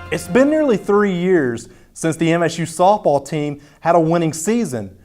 It's been nearly 3 years since the MSU softball team had a winning season.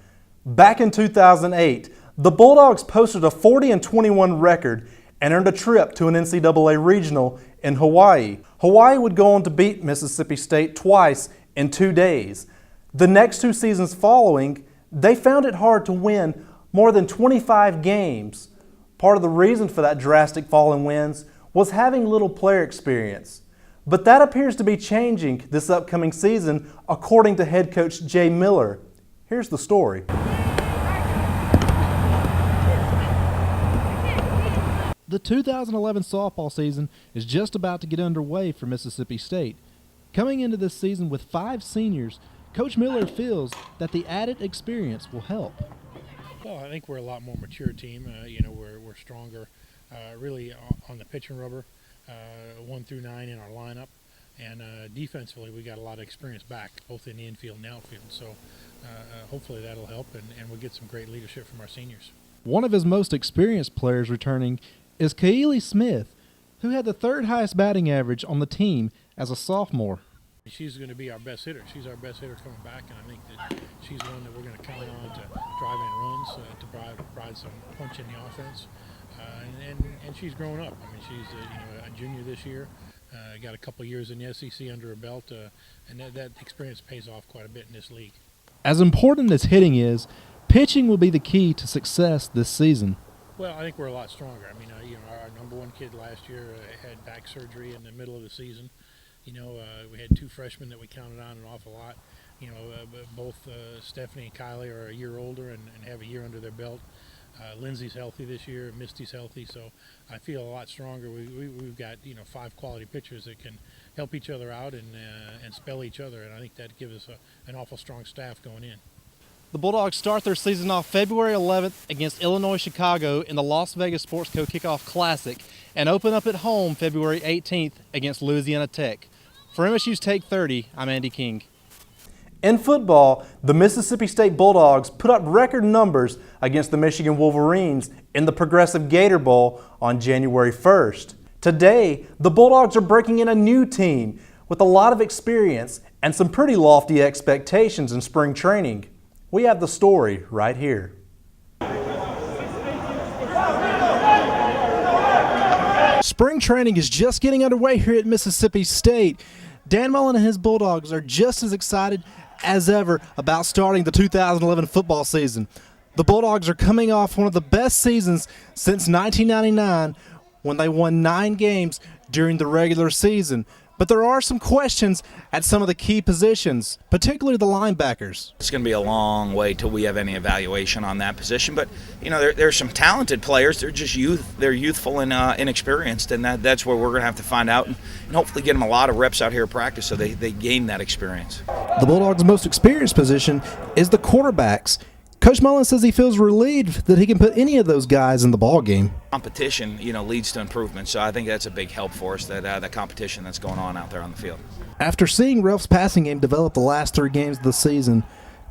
Back in 2008, the Bulldogs posted a 40-21 record and earned a trip to an NCAA regional in Hawaii. Hawaii would go on to beat Mississippi State twice in 2 days. The next 2 seasons following, they found it hard to win more than 25 games. Part of the reason for that drastic fall in wins was having little player experience. But that appears to be changing this upcoming season, according to head coach Jay Miller. Here's the story. The 2011 softball season is just about to get underway for Mississippi State. Coming into this season with 5 seniors, Coach Miller feels that the added experience will help. Well, I think we're a lot more mature team. We're stronger, really on the pitching rubber, 1 through 9 in our lineup, and defensively we got a lot of experience back, both in the infield and outfield. So hopefully that'll help, and we'll get some great leadership from our seniors. One of his most experienced players returning is Kaylee Smith, who had the 3rd highest batting average on the team as a sophomore. She's going to be our best hitter. She's our best hitter coming back, and I think that she's one that we're going to count on to drive in runs, to provide some punch in the offense. And she's grown up. I mean, she's a junior this year, got a couple years in the SEC under her belt, and that experience pays off quite a bit in this league. As important as hitting is, pitching will be the key to success this season. Well, I think we're a lot stronger. I mean, our number 1 kid last year had back surgery in the middle of the season. We had 2 freshmen that we counted on an awful lot. Both Stephanie and Kylie are a year older and have a year under their belt. Lindsay's healthy this year, Misty's healthy, so I feel a lot stronger. We've got 5 quality pitchers that can help each other out and spell each other, and I think that gives us an awful strong staff going in. The Bulldogs start their season off February 11th against Illinois Chicago in the Las Vegas Sports Co. Kickoff Classic and open up at home February 18th against Louisiana Tech. For MSU's Take 30, I'm Andy King. In football, the Mississippi State Bulldogs put up record numbers against the Michigan Wolverines in the Progressive Gator Bowl on January 1st. Today, the Bulldogs are breaking in a new team with a lot of experience and some pretty lofty expectations in spring training. We have the story right here. Spring training is just getting underway here at Mississippi State. Dan Mullen and his Bulldogs are just as excited as ever about starting the 2011 football season. The Bulldogs are coming off one of the best seasons since 1999 when they won 9 games during the regular season. But there are some questions at some of the key positions, particularly the linebackers. It's going to be a long way till we have any evaluation on that position. But, there's some talented players. They're just youth. They're youthful and inexperienced, and that's where we're going to have to find out and hopefully get them a lot of reps out here at practice so they gain that experience. The Bulldogs' most experienced position is the quarterbacks. Coach Mullen says he feels relieved that he can put any of those guys in the ball game. Competition, leads to improvement, so I think that's a big help for us, that competition that's going on out there on the field. After seeing Ralph's passing game develop the last 3 games of the season,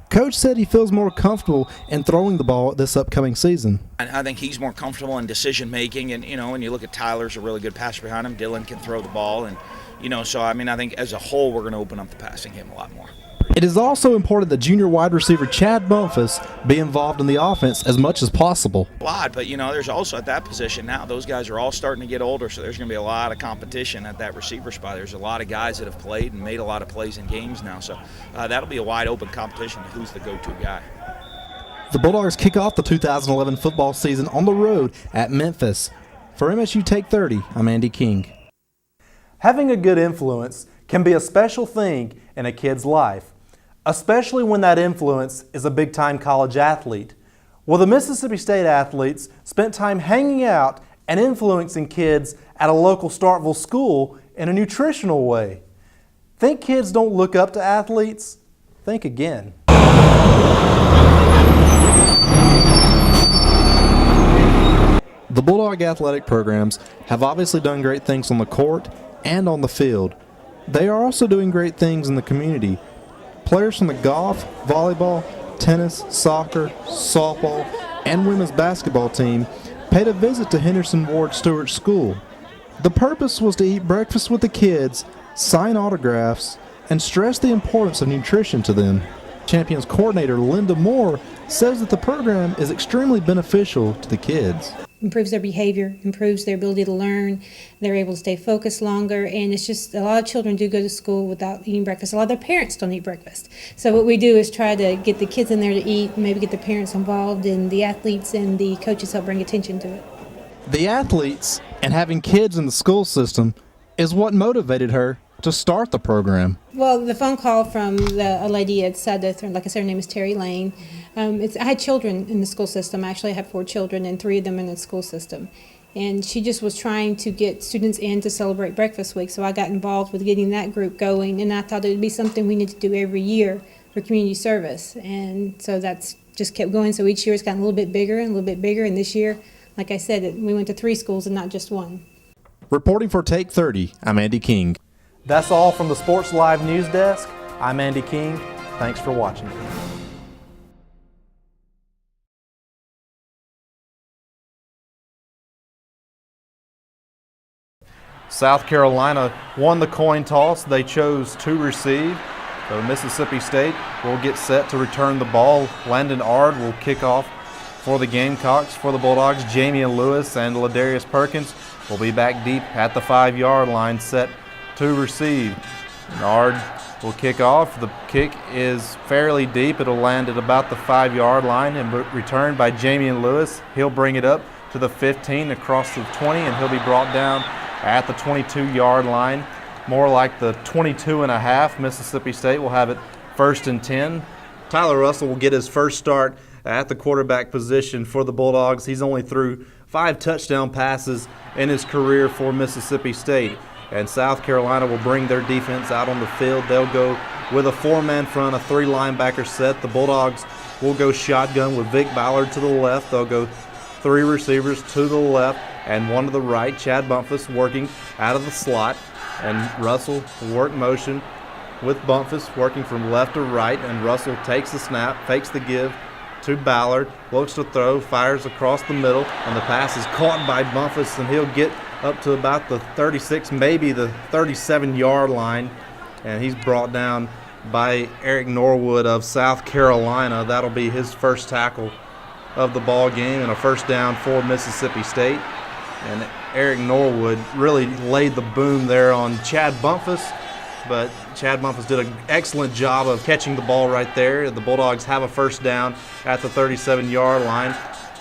Coach said he feels more comfortable in throwing the ball this upcoming season. I think he's more comfortable in decision-making, and, when you look at Tyler's a really good passer behind him, Dylan can throw the ball, and, I think as a whole we're going to open up the passing game a lot more. It is also important that junior wide receiver Chad Bumpus be involved in the offense as much as possible. A lot, but there's also at that position now, those guys are all starting to get older, so there's going to be a lot of competition at that receiver spot. There's a lot of guys that have played and made a lot of plays in games now, so that'll be a wide open competition. Who's the go-to guy? The Bulldogs kick off the 2011 football season on the road at Memphis. For MSU Take 30, I'm Andy King. Having a good influence can be a special thing in a kid's life, especially when that influence is a big-time college athlete. Well, the Mississippi State athletes spent time hanging out and influencing kids at a local Starkville school in a nutritional way. Think kids don't look up to athletes? Think again. The Bulldog athletic programs have obviously done great things on the court and on the field. They are also doing great things in the community. Players from the golf, volleyball, tennis, soccer, softball, and women's basketball team paid a visit to Henderson Ward Stewart School. The purpose was to eat breakfast with the kids sign autographs, and stress the importance of nutrition to them. Champions coordinator Linda Moore says that the program is extremely beneficial to the kids. Improves their behavior, improves their ability to learn. They're able to stay focused longer, and it's just a lot of children do go to school without eating breakfast. A lot of their parents don't eat breakfast. So what we do is try to get the kids in there to eat, maybe get the parents involved, and the athletes and the coaches help bring attention to it. The athletes and having kids in the school system is what motivated her to start the program. Well, the phone call from a lady at Sadeth, like I said, her name is Terry Lane. I had children in the school system. Actually, I have 4 children, and 3 of them in the school system. And she just was trying to get students in to celebrate Breakfast Week, so I got involved with getting that group going, and I thought it would be something we need to do every year for community service. And so that's just kept going. So each year it's gotten a little bit bigger and a little bit bigger, and this year, like I said, we went to 3 schools and not just 1. Reporting for Take 30, I'm Andy King. That's all from the Sports Live News Desk. I'm Andy King. Thanks for watching. South Carolina won the coin toss. They chose to receive. So Mississippi State will get set to return the ball. Landon Ard will kick off for the Gamecocks. For the Bulldogs, Jamian Lewis and Ladarius Perkins will be back deep at the 5-yard line, set to receive. Ard will kick off. The kick is fairly deep. It'll land at about the 5-yard line and returned by Jamian Lewis. He'll bring it up to the 15, across the 20, and he'll be brought down at the 22-yard line. More like the 22 and a half. Mississippi State will have it 1st and 10. Tyler Russell will get his first start at the quarterback position for the Bulldogs. He's only threw 5 touchdown passes in his career for Mississippi State. And South Carolina will bring their defense out on the field. They'll go with a 4-man front, a 3-linebacker set. The Bulldogs will go shotgun with Vic Ballard to the left. They'll go 3 receivers to the left and 1 to the right. Chad Bumpus working out of the slot, and Russell will work motion with Bumpus working from left to right, and Russell takes the snap, fakes the give to Ballard, looks to throw, fires across the middle, and the pass is caught by Bumpus, and he'll get up to about the 36, maybe the 37-yard line, and he's brought down by Eric Norwood of South Carolina. That'll be his first tackle of the ball game and a first down for Mississippi State. And Eric Norwood really laid the boom there on Chad Bumpus, but Chad Bumpus did an excellent job of catching the ball right there. The Bulldogs have a first down at the 37-yard line.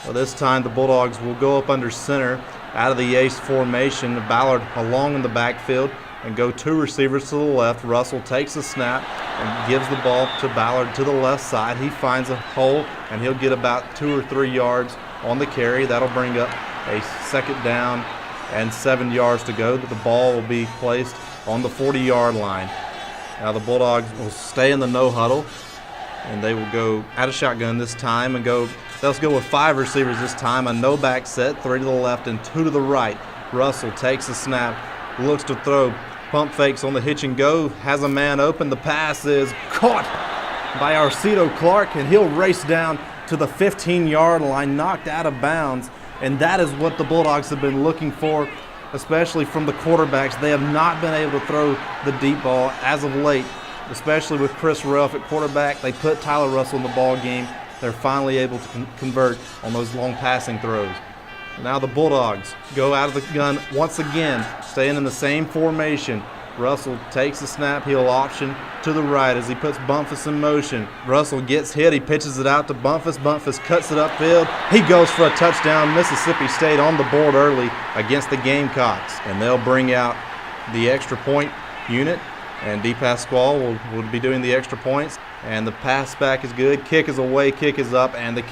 Well, this time the Bulldogs will go up under center out of the ace formation. Ballard along in the backfield and go 2 receivers to the left. Russell takes the snap and gives the ball to Ballard to the left side. He finds a hole, and he'll get about 2 or 3 yards on the carry. That'll bring up a 2nd down and 7 yards to go. The ball will be placed on the 40-yard line. Now the Bulldogs will stay in the no huddle, and they will go out of shotgun this time and they'll go with 5 receivers this time. A no back set, 3 to the left and 2 to the right. Russell takes the snap, looks to throw, pump fakes on the hitch and go, has a man open. The pass is caught by Arcito Clark, and he'll race down to the 15-yard line, knocked out of bounds. And that is what the Bulldogs have been looking for, especially from the quarterbacks. They have not been able to throw the deep ball as of late, especially with Chris Ruff at quarterback. They put Tyler Russell in the ball game. They're finally able to convert on those long passing throws. Now the Bulldogs go out of the gun once again, staying in the same formation. Russell takes the snap. He'll option to the right as he puts Bumpus in motion. Russell gets hit. He pitches it out to Bumpus. Bumpus cuts it upfield. He goes for a touchdown. Mississippi State on the board early against the Gamecocks. And they'll bring out the extra point unit. And D. Pasquale will be doing the extra points. And the pass back is good. Kick is away. Kick is up. And the